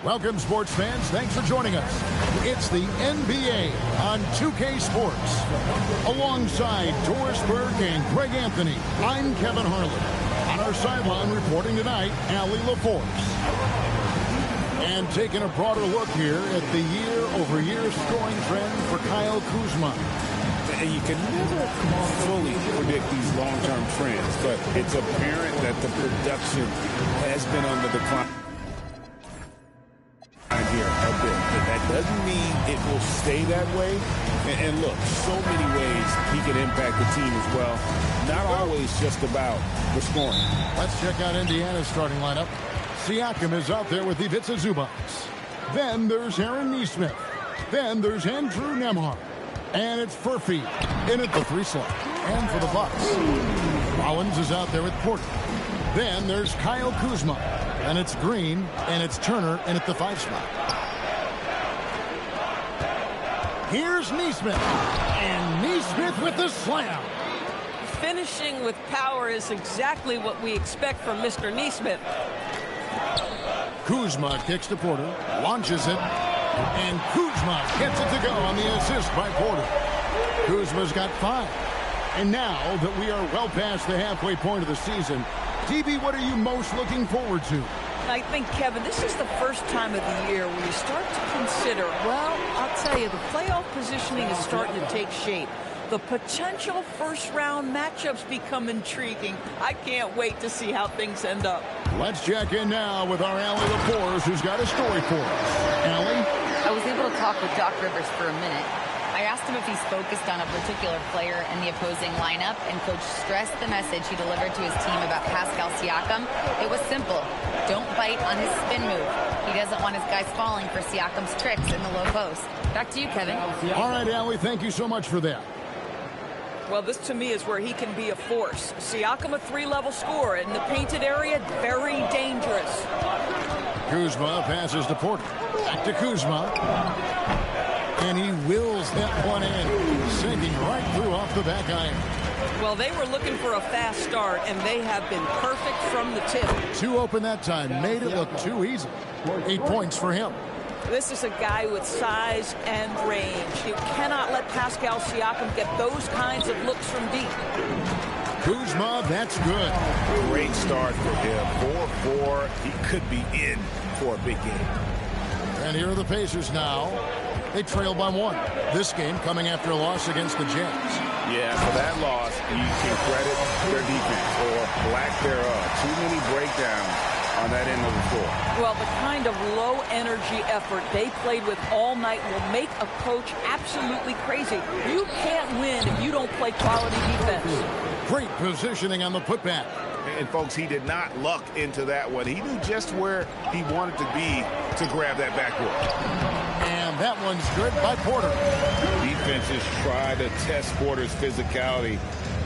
Welcome, sports fans. Thanks for joining us. It's the NBA on 2K Sports. Alongside Doris Burke and Greg Anthony, I'm Kevin Harlan. On our sideline reporting tonight, Allie LaForce. And taking a broader look here at the year-over-year scoring trend for Kyle Kuzma. And you can never fully predict these long-term trends, but it's apparent that the production has been on the decline here a bit. But that doesn't mean it will stay that way. And look, so many ways he can impact the team as well. Not always just about the scoring. Let's check out Indiana's starting lineup. Siakam is out there with Ivica Zubac. Then there's Aaron Nesmith. Then there's Andrew Nembhard. And it's Furphy in at the 3 slot. And for the Bucks, Rollins is out there with Porter. Then there's Kyle Kuzma. And it's Green, and it's Turner in at the 5 spot. Here's Nesmith. And Nesmith with the slam. Finishing with power is exactly what we expect from Mr. Nesmith. Kuzma kicks to Porter, launches it, and Kuzma gets it to go on the assist by Porter. Kuzma's got 5. And now that we are well past the halfway point of the season, DB, what are you most looking forward to? I think, Kevin, this is the first time of the year where you start to consider, well, I'll tell you, the playoff positioning is starting to take shape. The potential first-round matchups become intriguing. I can't wait to see how things end up. Let's check in now with our Allie LaForce, who's got a story for us. Allie? I was able to talk with Doc Rivers for a minute. I asked him if he's focused on a particular player in the opposing lineup, and Coach stressed the message he delivered to his team about Pascal Siakam. It was simple. Don't bite on his spin move. He doesn't want his guys falling for Siakam's tricks in the low post. Back to you, Kevin. All right, Allie, thank you so much for that. Well, this to me is where he can be a force. Siakam, a 3-level scorer in the painted area, very dangerous. Kuzma passes to Porter. Back to Kuzma. And he wills that one in, sinking right through off the back iron. Well, they were looking for a fast start, and they have been perfect from the tip. 2 open that time, made it look too easy. 8 points for him. This is a guy with size and range. You cannot let Pascal Siakam get those kinds of looks from deep. Kuzma, that's good. Great start for him. 4-4. He could be in for a big game. And here are the Pacers now. They trail by 1. This game coming after a loss against the Jazz. Yeah, for that loss, you can credit their defense or lack thereof. Too many breakdowns on that end of the floor. Well, the kind of low-energy effort they played with all night will make a coach absolutely crazy. You can't win if you don't play quality defense. Great positioning on the putback. And, folks, he did not luck into that one. He knew just where he wanted to be to grab that backboard. And that one's good by Porter. Defenses try to test Porter's physicality,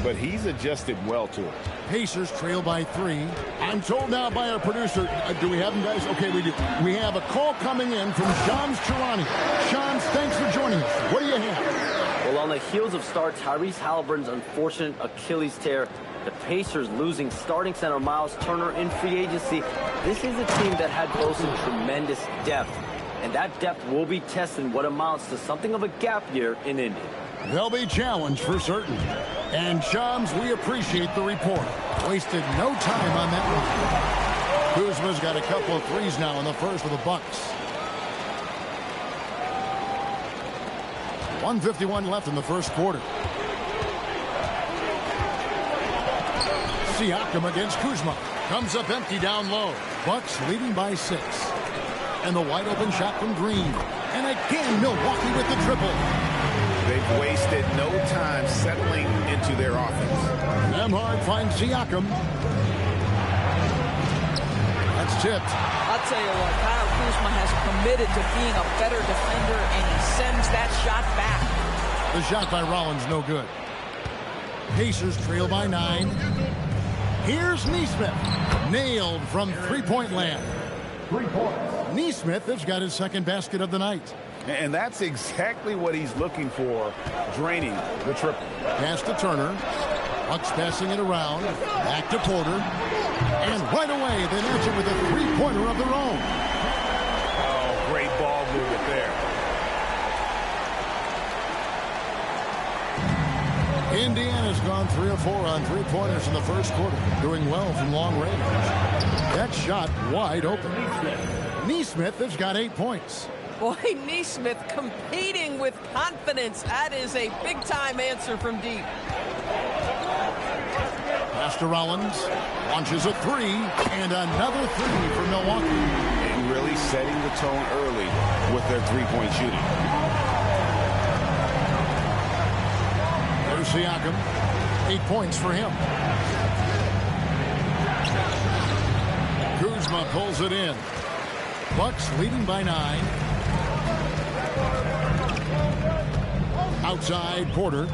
but he's adjusted well to it. Pacers trail by 3. I'm told now by our producer, do we have them, guys? Okay, we do. We have a call coming in from Shams Charania. Shams, thanks for joining us. What do you have? Well, on the heels of star Tyrese Halliburton's unfortunate Achilles tear, the Pacers losing starting center Miles Turner in free agency, this is a team that had boasted tremendous depth. And that depth will be testing what amounts to something of a gap year in Indy. They'll be challenged for certain. And Shams, we appreciate the report. Wasted no time on that one. Kuzma's got a couple of threes now in the first for the Bucks. 1:51 left in the first quarter. Siakam against Kuzma. Comes up empty down low. Bucks leading by 6. And the wide open shot from Green. And again, Milwaukee with the triple. They've wasted no time settling into their offense. Nembhard finds Siakam. That's tipped. I'll tell you what, Kyle Kuzma has committed to being a better defender, and he sends that shot back. The shot by Rollins, no good. Pacers trail by 9. Here's Nesmith. Nailed from three-point land. 3 points. Nesmith has got his second basket of the night. And that's exactly what he's looking for, draining the triple. Pass to Turner. Bucks passing it around. Back to Porter. And right away, they match it with a three-pointer of their own. there. Indiana's gone 3 of 4 on three-pointers in the first quarter, doing well from long range. That shot wide open. Neesmith has got 8 points. Boy, Neesmith competing with confidence. That is a big-time answer from deep. Pass to Rollins. Launches a three, and another three for Milwaukee. And really setting the tone early with their three-point shooting. There's Siakam. 8 points for him. Kuzma pulls it in. Bucks leading by 9. Outside, Porter.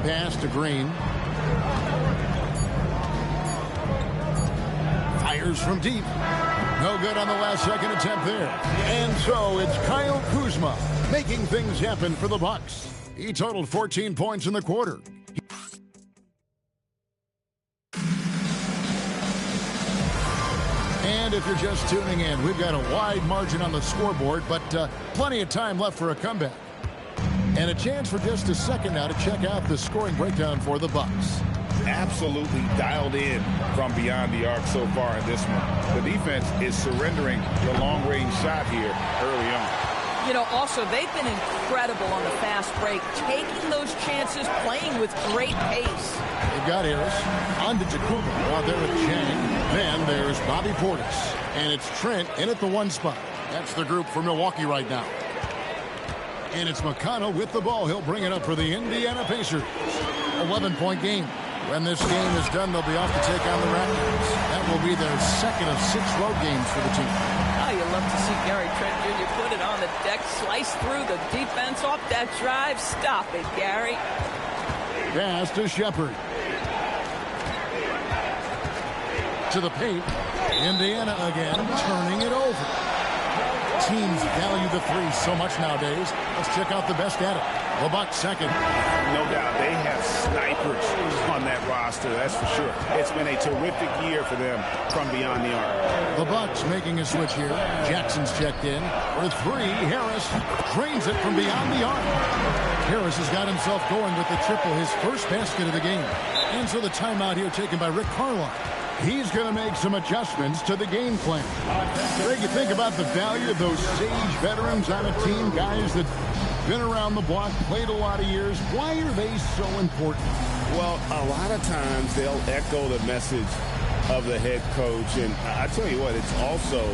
Pass to Green. Fires from deep. No good on the last second attempt there. And so it's Kyle Kuzma making things happen for the Bucks. He totaled 14 points in the quarter. And if you're just tuning in, we've got a wide margin on the scoreboard, but plenty of time left for a comeback. And a chance for just a second now to check out the scoring breakdown for the Bucks. Absolutely dialed in from beyond the arc so far in this one. The defense is surrendering the long-range shot here early on. You know, also, they've been incredible on the fast break, taking those chances, playing with great pace. They've got Harris. On to Takuba out there with Chang. Then there's Bobby Portis. And it's Trent in at the 1 spot. That's the group for Milwaukee right now. And it's McConnell with the ball. He'll bring it up for the Indiana Pacers. 11-point game. When this game is done, they'll be off to take on the Raptors. That will be their second of 6 road games for the team. Oh, you love to see Gary Trent Jr. put it on the deck, slice through the defense off that drive. Stop it, Gary. Pass to Shepard. To the paint. Indiana again, turning it over. Teams value the three so much nowadays. Let's check out the best at it. The Bucks second. No doubt they have snipers on that roster, that's for sure. It's been a terrific year for them from beyond the arc. The Bucks making a switch here. Jackson's checked in. For 3, Harris drains it from beyond the arc. Harris has got himself going with the triple, his first basket of the game. And so the timeout here taken by Rick Carlisle. He's going to make some adjustments to the game plan. Greg, you think about the value of those sage veterans on a team, guys that been around the block, played a lot of years. Why are they so important? Well, a lot of times they'll echo the message of the head coach. And I tell you what, it's also,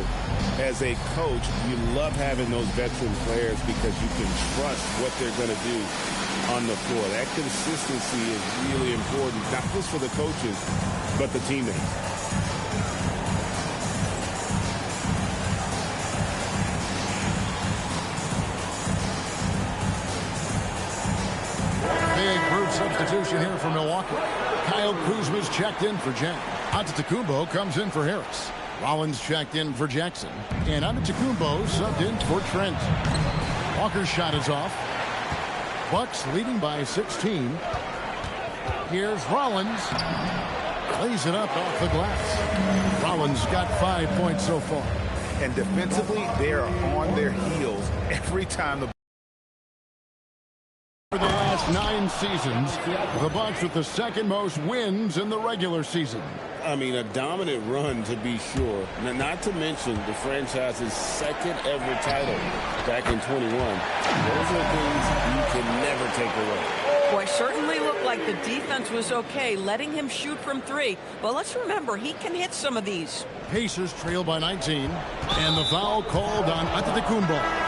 as a coach, you love having those veteran players because you can trust what they're going to do on the floor. That consistency is really important, not just for the coaches, but the teammates. Big group substitution here for Milwaukee. Kyle Kuzma's checked in for Jack. Antetokounmpo comes in for Harris. Rollins checked in for Jackson. And Antetokounmpo subbed in for Trent. Walker's shot is off. Bucks leading by 16. Here's Rollins. Lays it up off the glass. Rollins got 5 points so far. And defensively, they are on their heels every time the For the last 9 seasons, the Bucks with the second most wins in the regular season. I mean, a dominant run to be sure. Not to mention the franchise's second ever title back in 21. Those are things you can never take away. Boy, certainly looked like the defense was okay, letting him shoot from 3. But let's remember, he can hit some of these. Pacers trail by 19. And the foul called on Antetokounmpo.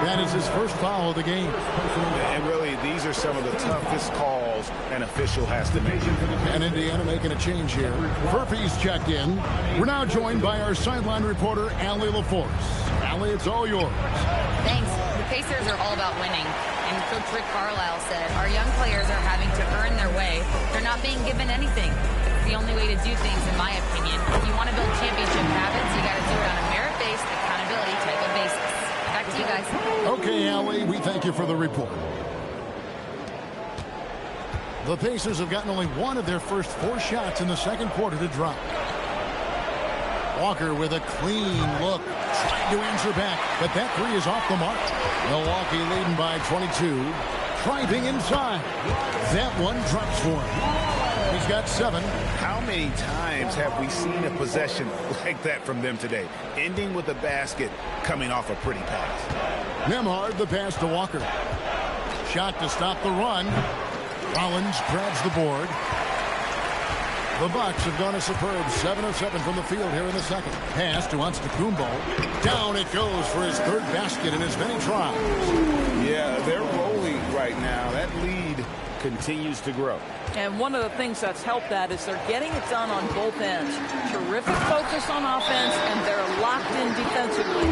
That is his first foul of the game. And really, these are some of the toughest calls an official has to make. And Indiana making a change here. Murphy's checked in. We're now joined by our sideline reporter, Allie LaForce. Allie, it's all yours. Thanks. The Pacers are all about winning. And Coach Rick Carlisle said, our young players are having to earn their way. They're not being given anything. It's the only way to do things, in my opinion. If you want to build championship habits, you got to do it on a merit-based, accountability type of basis. Back to you guys. Okay, Allie, we thank you for the report. The Pacers have gotten only one of their first 4 shots in the second quarter to drop. Walker with a clean look, trying to answer back, but that three is off the mark. Milwaukee leading by 22. Driving inside. That one drops for him. He's got 7. How many times have we seen a possession like that from them today? Ending with a basket, coming off a pretty pass. Nembhard the pass to Walker. Shot to stop the run. Rollins grabs the board. The Bucks have gone a superb 7 of 7 from the field here in the second. Pass to Antetokounmpo. Down it goes for his 3rd basket in as many tries. Yeah, they're rolling right now. That lead continues to grow. And one of the things that's helped that is they're getting it done on both ends. Terrific focus on offense, and they're locked in defensively.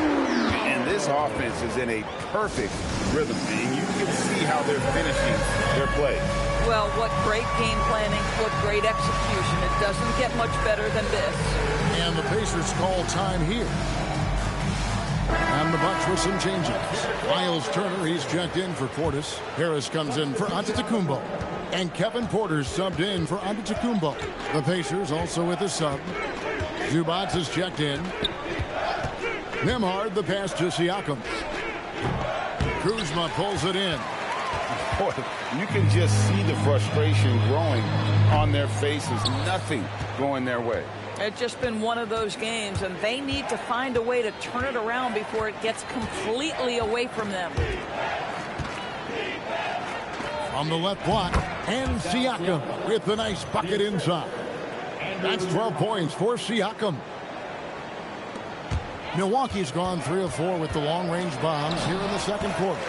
And this offense is in a perfect rhythm, and you can see how they're finishing their play. Well, what great game planning, what great execution. It doesn't get much better than this. And the Pacers call time here. And the Bucks with some changes. Miles Turner, he's checked in for Portis. Harris comes in for Antetokounmpo. And Kevin Porter subbed in for Antetokounmpo. The Pacers also with a sub. Zubac is checked in. Nembhard the pass to Siakam. Kuzma pulls it in. Boy, you can just see the frustration growing on their faces. Nothing going their way. It's just been one of those games, and they need to find a way to turn it around before it gets completely away from them. On the left block, and Siakam with the nice bucket inside. That's 12 points for Siakam. Milwaukee's gone 3 of 4 with the long-range bombs here in the second quarter.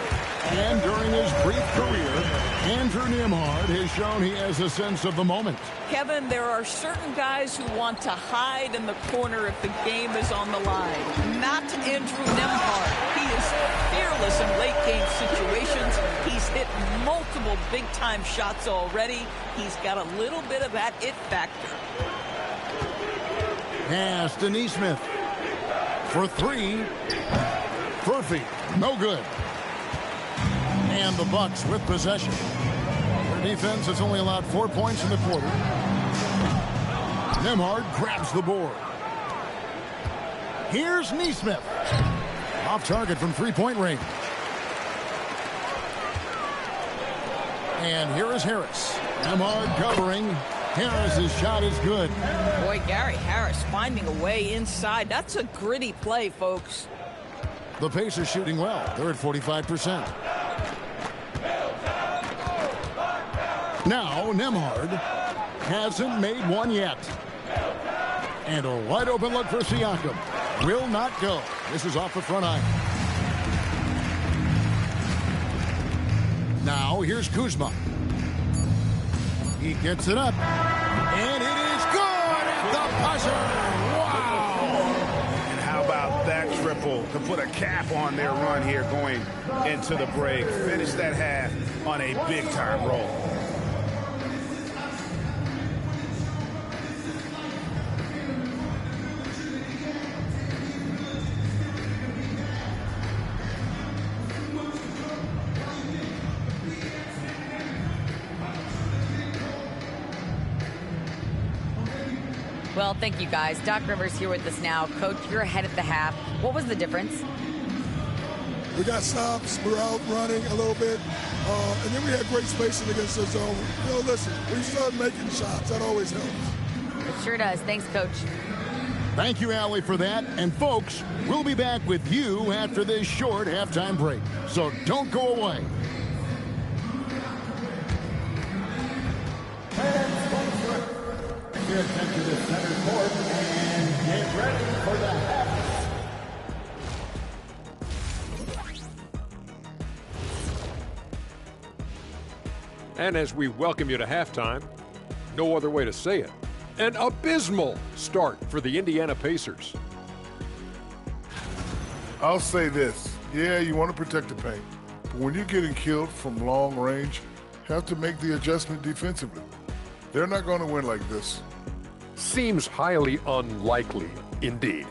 And during his brief career, Andrew Nembhard has shown he has a sense of the moment. Kevin, there are certain guys who want to hide in the corner if the game is on the line. Not Andrew Nembhard. He is fearless in late-game situations. He's hit multiple big-time shots already. He's got a little bit of that it factor. Pass to Nesmith. For 3. Furphy. No good. And the Bucks with possession. Their defense has only allowed 4 points in the quarter. Nembhard grabs the board. Here's Nesmith. Off target from 3-point range. And here is Harris. Nembhard covering. Harris's shot is good. Boy, Gary Harris finding a way inside. That's a gritty play, folks. The Pacers shooting well. They're at 45%. Now, Nembhard hasn't made one yet. And a wide open look for Siakam. Will not go. This is off the front iron. Now, here's Kuzma. He gets it up. And it is good at the buzzer. Wow! And how about that triple to put a cap on their run here going into the break. Finish that half on a big-time roll. Well, thank you, guys. Doc Rivers here with us now. Coach, you're ahead at the half. What was the difference? We got stops. We were out running a little bit. And then we had great spacing against the zone. You know, listen, we started making shots. That always helps. It sure does. Thanks, Coach. Thank you, Allie, for that. And, folks, we'll be back with you after this short halftime break. So don't go away. Head to the center court and get ready for the half. And as we welcome you to halftime, no other way to say it, an abysmal start for the Indiana Pacers. I'll say this. Yeah, you want to protect the paint. But when you're getting killed from long range, you have to make the adjustment defensively. They're not going to win like this. Seems highly unlikely, indeed.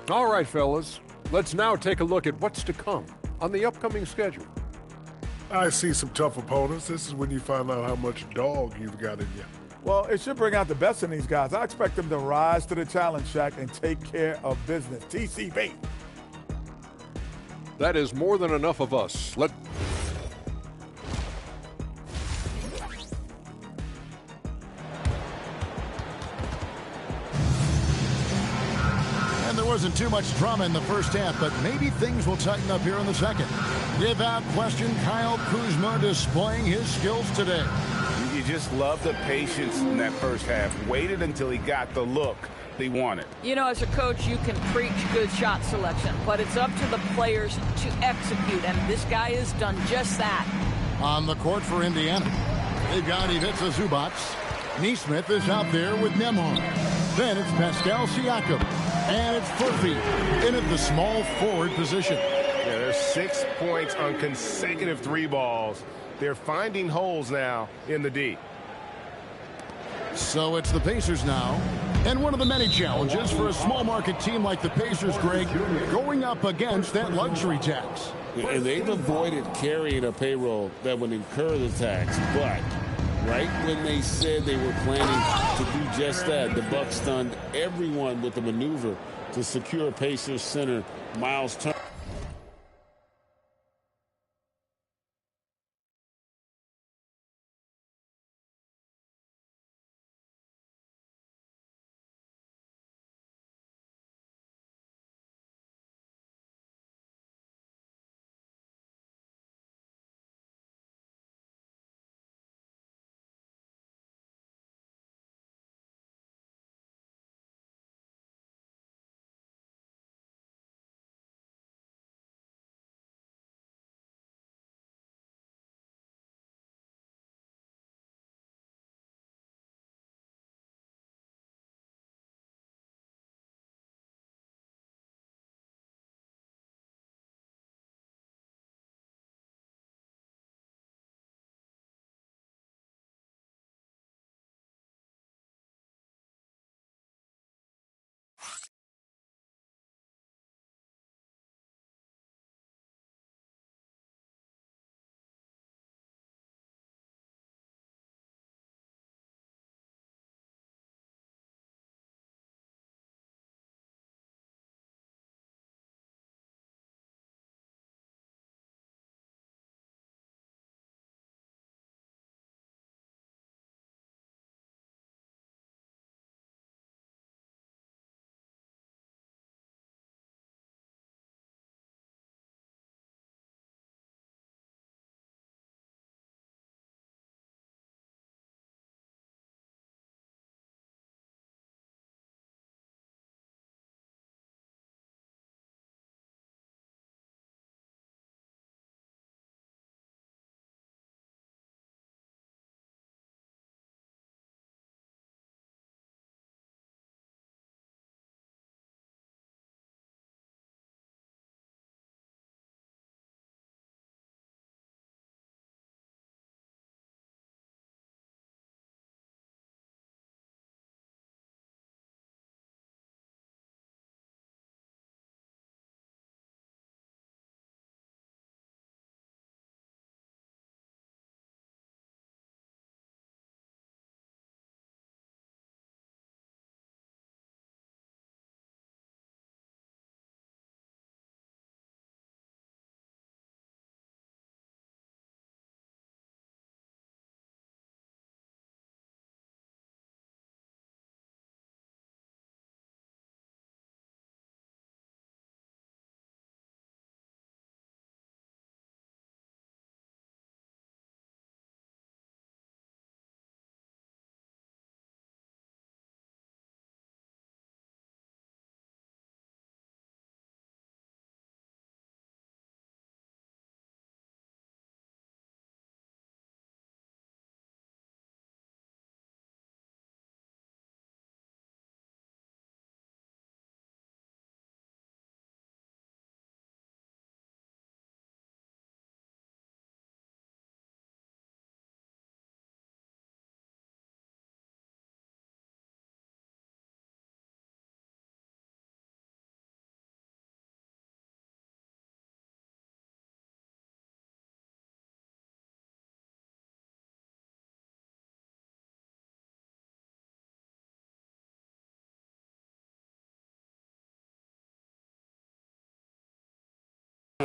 All right, fellas, let's now take a look at what's to come on the upcoming schedule. I see some tough opponents. This is when you find out how much dog you've got in you. Well, it should bring out the best in these guys. I expect them to rise to the challenge, Shaq, and take care of business. TCB. That is more than enough of us. And there wasn't too much drama in the first half, but maybe things will tighten up here in the second. Without question, Kyle Kuzma displaying his skills today. You just love the patience in that first half. Waited until he got the look he wanted. You know, as a coach, you can preach good shot selection, but it's up to the players to execute, and this guy has done just that. On the court for Indiana, they've got Ivica Zubac. Neesmith is out there with Nembhard. Then it's Pascal Siakam. And it's Furphy in at the small forward position. Yeah, there's 6 points on consecutive 3 balls. They're finding holes now in the D. So it's the Pacers now. And one of the many challenges for a small market team like the Pacers, Greg, going up against that luxury tax. And they've avoided carrying a payroll that would incur the tax. But right when they said they were planning to do just that, the Bucks stunned everyone with a maneuver to secure Pacers center Miles Turner.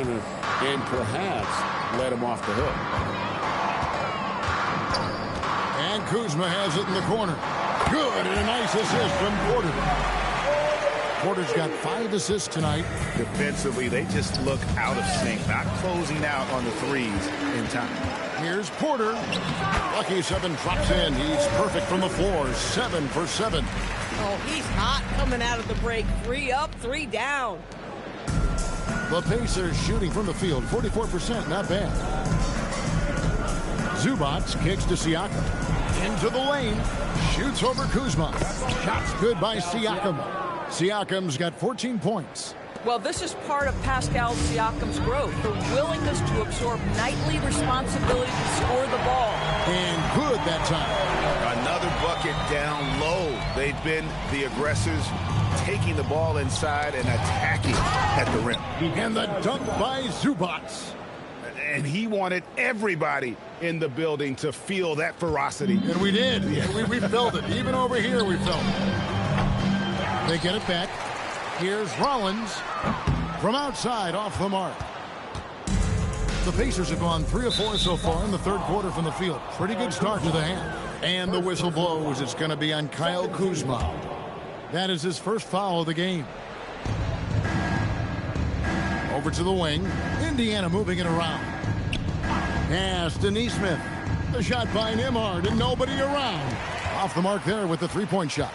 and perhaps let him off the hook. And Kuzma has it in the corner. Good, and a nice assist from Porter. Porter's got 5 assists tonight. Defensively, they just look out of sync, not closing out on the threes in time. Here's Porter. Lucky 7 drops in. He's perfect from the floor. 7 for 7. Oh, he's hot coming out of the break. 3 up, 3 down. The Pacers shooting from the field. 44%, not bad. Zubac kicks to Siakam. Into the lane. Shoots over Kuzma. Shots good by Siakam. Siakam's got 14 points. Well, this is part of Pascal Siakam's growth, the willingness to absorb nightly responsibility to score the ball. And good that time. Another bucket down low. They've been the aggressors, taking the ball inside and attacking at the rim. And the dunk by Zubac. And he wanted everybody in the building to feel that ferocity. And we did. We felt it. Even over here, we felt it. They get it back. Here's Rollins from outside off the mark. The Pacers have gone 3 of 4 so far in the third quarter from the field. Pretty good start to the half. And the whistle blows. It's going to be on Kyle Kuzma. That is his first foul of the game. Over to the wing. Indiana moving it around. Pass to Neesmith. The shot by Nembhard and nobody around. Off the mark there with the three-point shot.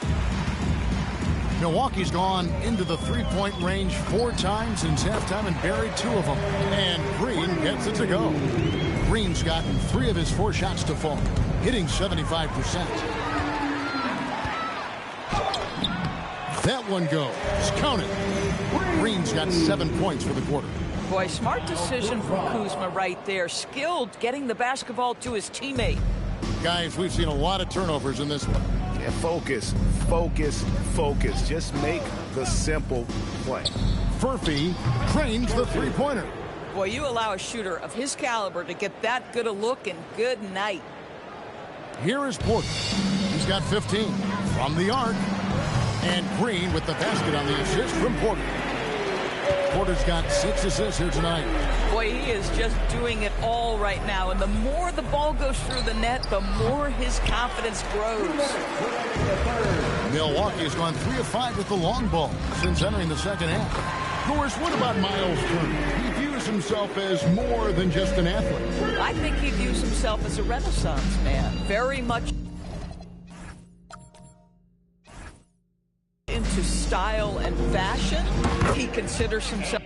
Milwaukee's gone into the three-point range 4 times since halftime and buried 2 of them. And Green gets it to go. Green's gotten 3 of his 4 shots to fall, hitting 75%. That one goes. Count it. Green's got 7 points for the quarter. Boy, smart decision from Kuzma right there. Skilled getting the basketball to his teammate. Guys, we've seen a lot of turnovers in this one. Yeah, focus, focus, focus. Just make the simple play. Furphy trains the three-pointer. Boy, you allow a shooter of his caliber to get that good a look and good night. Here is Porter. He's got 15 from the arc. And Green with the basket on the assist from Porter. Porter's got 6 assists here tonight. Boy, he is just doing it all right now. And the more the ball goes through the net, the more his confidence grows. Milwaukee has gone 3 of 5 with the long ball since entering the second half. Of course, what about Miles Turner? He views himself as more than just an athlete. I think he views himself as a Renaissance man. Very much into style and fashion. He considers himself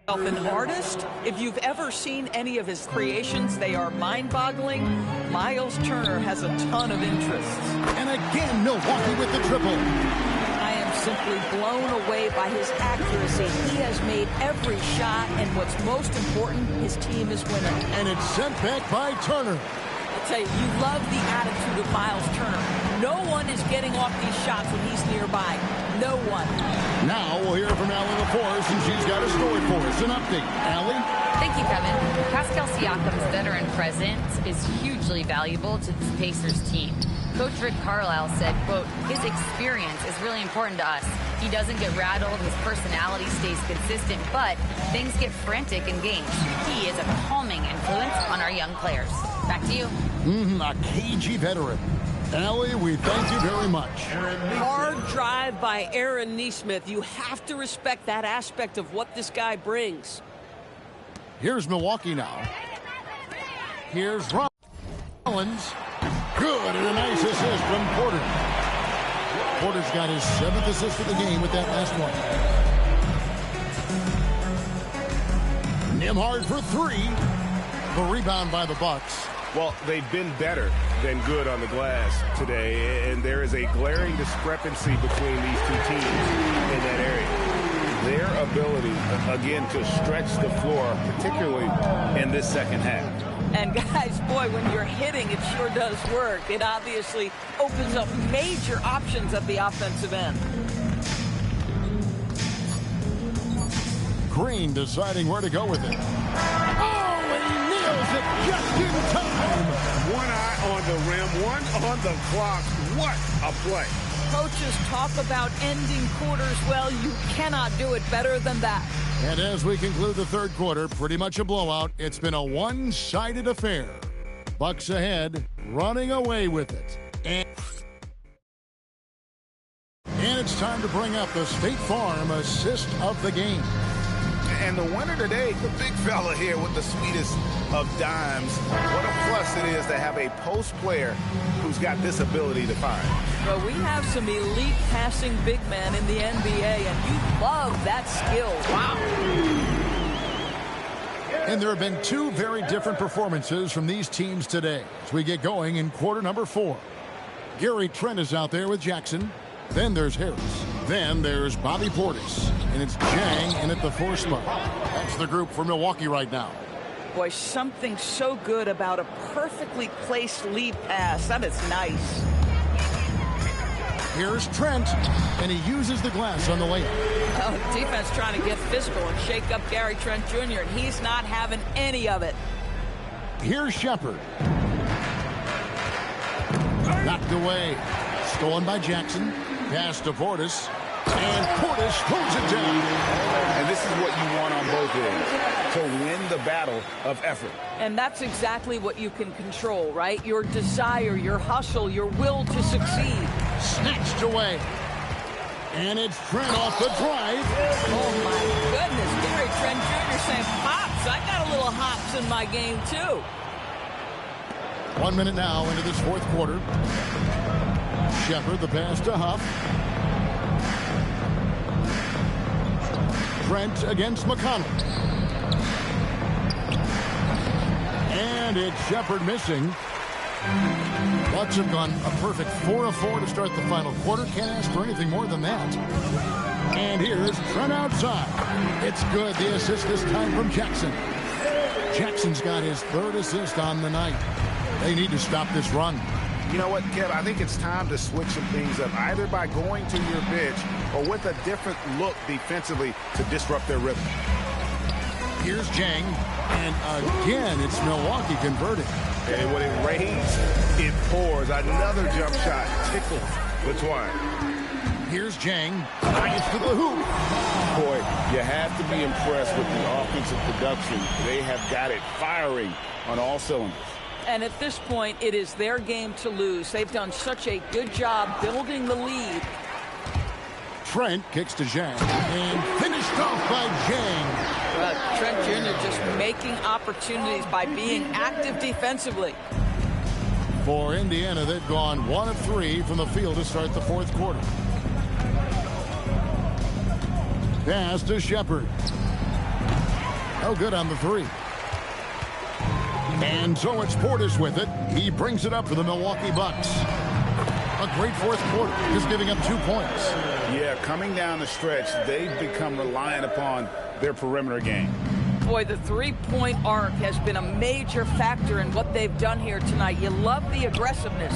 an artist. If you've ever seen any of his creations, they are mind-boggling. Miles Turner has a ton of interests. And again, Milwaukee with the triple. I am simply blown away by his accuracy. He has made every shot, and what's most important, his team is winning. And it's sent back by Turner. I'll tell you love the attitude of Miles Turner. No one is getting off these shots when he's nearby. No one. Now we'll hear from Allie LaForce, and she's got a story for us. An update. Allie? Thank you, Kevin. Pascal Siakam's veteran presence is hugely valuable to the Pacers team. Coach Rick Carlisle said, quote, his experience is really important to us. He doesn't get rattled, his personality stays consistent, but things get frantic in games. He is a calming influence on our young players. Back to you. A cagey veteran. Allie, we thank you very much. Hard drive by Aaron Neesmith. You have to respect that aspect of what this guy brings. Here's Milwaukee now. Here's Rollins. Good, and a nice assist from Porter. Porter's got his 7th assist of the game with that last one. Nembhard for 3. The rebound by the Bucks. Well, they've been better than good on the glass today, and there is a glaring discrepancy between these 2 teams in that area. Their ability, again, to stretch the floor, particularly in this second half. And guys, boy, when you're hitting, it sure does work. It obviously opens up major options at the offensive end. Green deciding where to go with it. Oh, and he nails it just in time. One eye on the rim, one on the clock. What a play. coaches talk about ending quarters, well, you cannot do it better than that. And as we conclude the third quarter, pretty much a blowout. It's been a one-sided affair. Bucks ahead, running away with it. And it's time to bring up the State Farm assist of the game. And the winner today, the big fella here with the sweetest of dimes. What a plus it is to have a post player who's got this ability to find. Well, we have some elite passing big men in the NBA, and you love that skill. Wow. And there have been two very different performances from these teams today as we get going in quarter number 4. Gary Trent is out there with Jackson. Then there's Harris. Then there's Bobby Portis. And it's Jang in at the 4 spot. That's the group for Milwaukee right now. Boy, something so good about a perfectly placed lead pass. That is nice. Here's Trent, and he uses the glass on the layup. Oh, defense trying to get physical and shake up Gary Trent Jr., and he's not having any of it. Here's Shepard. Knocked away. Stolen by Jackson. Pass to Portis. And Portis throws it down. And this is what you want on both ends, to win the battle of effort. And that's exactly what you can control, right? Your desire, your hustle, your will to succeed. Snatched away. And it's Trent off the drive. Oh, my goodness. Gary Trent Jr. saying, Pops, I got a little hops in my game, too. 1 minute now into this fourth quarter. Shepard, the pass to Huff. Trent against McConnell. And it's Shepard missing. Bucks have gone a perfect 4 of 4 to start the final quarter. Can't ask for anything more than that. And here's Trent outside. It's good. The assist this time from Jackson. Jackson's got his 3rd assist on the night. They need to stop this run. You know what, Kev? I think it's time to switch some things up, either by going to your bench or with a different look defensively to disrupt their rhythm. Here's Jang, and again, it's Milwaukee converting. And when it rains, it pours. Another jump shot tickles the twine. Here's Jang, nice to the hoop. Boy, you have to be impressed with the offensive production. They have got it firing on all cylinders. And at this point, it is their game to lose. They've done such a good job building the lead. Trent kicks to Jang, and finished off by Jang. Trent Jr. just making opportunities by being active defensively. For Indiana, they've gone 1 of 3 from the field to start the fourth quarter. Pass to Shepard. No good on the 3. And so it's Portis with it. He brings it up for the Milwaukee Bucks. A great fourth quarter, just giving up 2 points. Yeah, coming down the stretch, they've become reliant upon their perimeter game. Boy, the three-point arc has been a major factor in what they've done here tonight. You love the aggressiveness.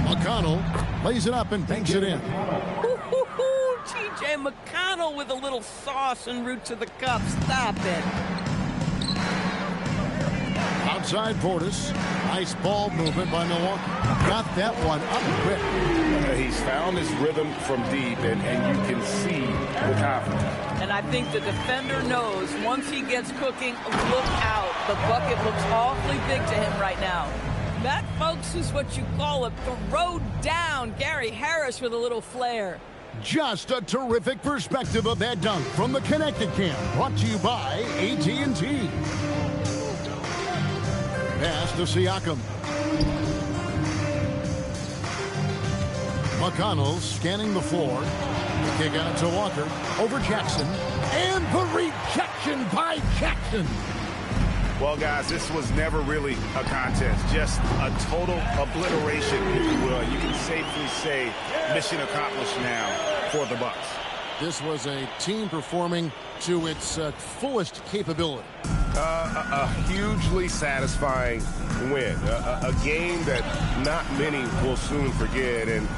McConnell lays it up and banks it in. T.J. McConnell with a little sauce en route to the cup. Stop it. Outside Portis. Nice ball movement by Milwaukee. Got that one up quick. He's found his rhythm from deep, and you can see the confidence. And I think the defender knows once he gets cooking, look out. The bucket looks awfully big to him right now. That, folks, is what you call a throw down. Gary Harris with a little flair. Just a terrific perspective of that dunk from the Connected Camp. Brought to you by AT&T. Pass to Siakam. McConnell scanning the floor. Kick out to Walker. Over Jackson. And the rejection by Jackson. Well, guys, this was never really a contest. Just a total obliteration, if you will. You can safely say mission accomplished now for the Bucks. This was a team performing to its fullest capability. A hugely satisfying win. A game that not many will soon forget. And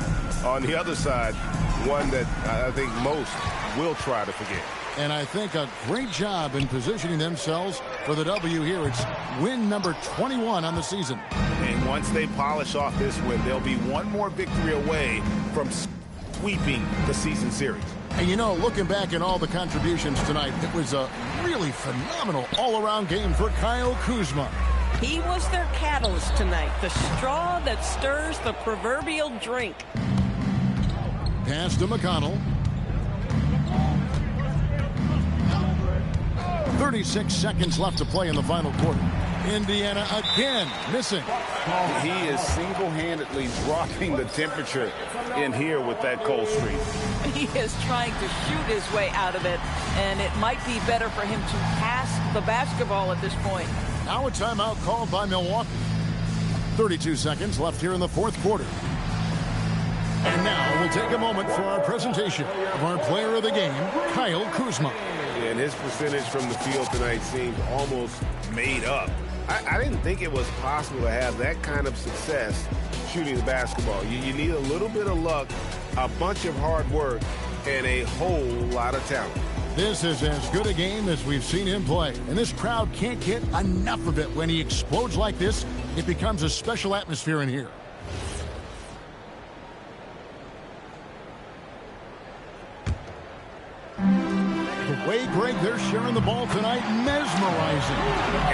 on the other side, one that I think most will try to forget. And I think a great job in positioning themselves for the W here. It's win number 21 on the season. And once they polish off this win, they'll be one more victory away from... sweeping the season series. And you know, looking back at all the contributions tonight, it was a really phenomenal all-around game for Kyle Kuzma. He was their catalyst tonight, the straw that stirs the proverbial drink. Pass to McConnell. 36 seconds left to play in the final quarter. Indiana again missing. He is single-handedly dropping the temperature in here with that cold streak. He is trying to shoot his way out of it, and it might be better for him to pass the basketball at this point. Now a timeout called by Milwaukee. 32 seconds left here in the fourth quarter. And now we'll take a moment for our presentation of our player of the game, Kyle Kuzma. And his percentage from the field tonight seemed almost made up. I didn't think it was possible to have that kind of success shooting the basketball. You need a little bit of luck, a bunch of hard work, and a whole lot of talent. This is as good a game as we've seen him play, and this crowd can't get enough of it. When he explodes like this, it becomes a special atmosphere in here. The way, Greg, they're sharing the ball tonight, mesmerizing.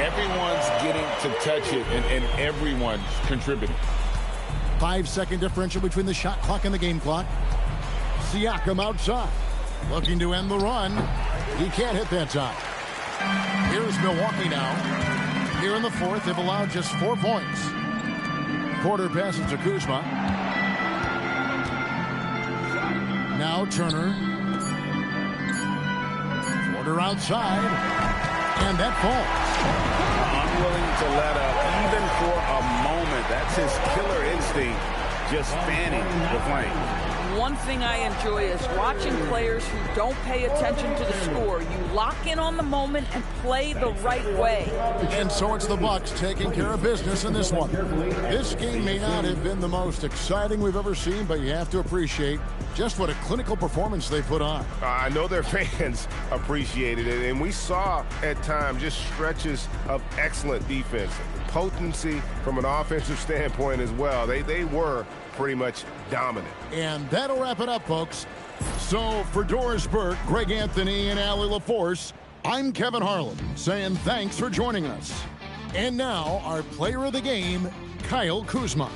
Everyone's getting to touch it, and everyone's contributing. 5-second differential between the shot clock and the game clock. Siakam outside, looking to end the run. He can't hit that time. Here's Milwaukee now. Here in the fourth, they've allowed just 4 points. Porter passes to Kuzma. Now Turner. Porter outside. And that falls. Unwilling to let up even for a moment. That's his killer instinct, just fanning the flame. One thing I enjoy is watching players who don't pay attention to the score. You lock in on the moment and play the right way. And so it's the Bucks taking care of business in this one. This game may not have been the most exciting we've ever seen, but you have to appreciate just what a clinical performance they put on. I know their fans appreciated it, and we saw at times just stretches of excellent defense. Potency from an offensive standpoint as well. They were pretty much dominant. And that'll wrap it up, folks. So for Doris Burke, Greg Anthony, and Allie LaForce, I'm Kevin Harlan saying thanks for joining us. And now our player of the game, Kyle Kuzma.